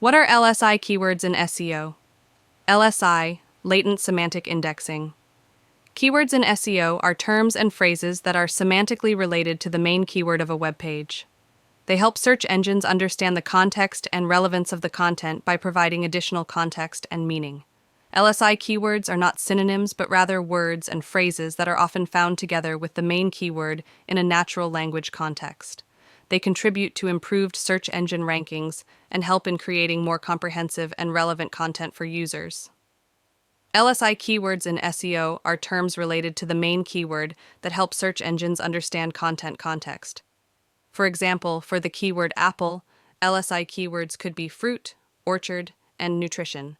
What are LSI keywords in SEO? LSI, latent semantic indexing. Keywords in SEO are terms and phrases that are semantically related to the main keyword of a web page. They help search engines understand the context and relevance of the content by providing additional context and meaning. LSI keywords are not synonyms, but rather words and phrases that are often found together with the main keyword in a natural language context. They contribute to improved search engine rankings and help in creating more comprehensive and relevant content for users. LSI keywords in SEO are terms related to the main keyword that help search engines understand content context. For example, for the keyword apple, LSI keywords could be fruit, orchard, and nutrition.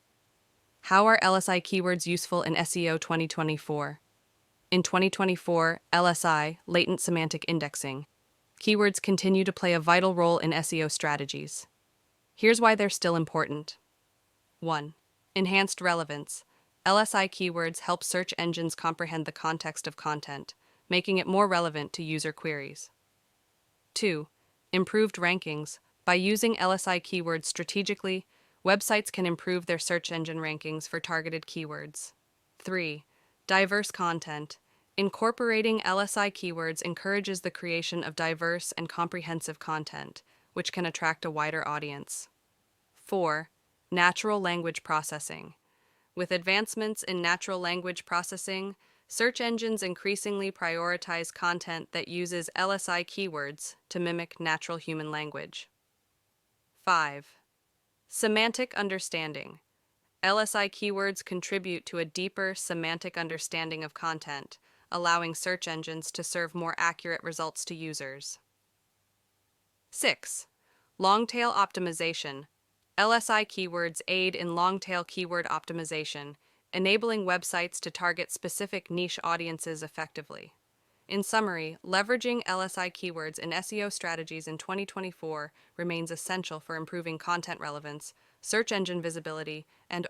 How are LSI keywords useful in SEO 2024? In 2024, LSI, latent semantic indexing, keywords continue to play a vital role in SEO strategies. Here's why they're still important. 1. Enhanced relevance. LSI keywords help search engines comprehend the context of content, making it more relevant to user queries. 2. Improved rankings. By using LSI keywords strategically, websites can improve their search engine rankings for targeted keywords. 3. Diverse content. Incorporating LSI keywords encourages the creation of diverse and comprehensive content, which can attract a wider audience. 4. Natural language processing. With advancements in natural language processing, search engines increasingly prioritize content that uses LSI keywords to mimic natural human language. 5. Semantic understanding. LSI keywords contribute to a deeper semantic understanding of content, allowing search engines to serve more accurate results to users. 6. Long-tail optimization. LSI keywords aid in long-tail keyword optimization, enabling websites to target specific niche audiences effectively. In summary, leveraging LSI keywords in SEO strategies in 2024 remains essential for improving content relevance, search engine visibility, and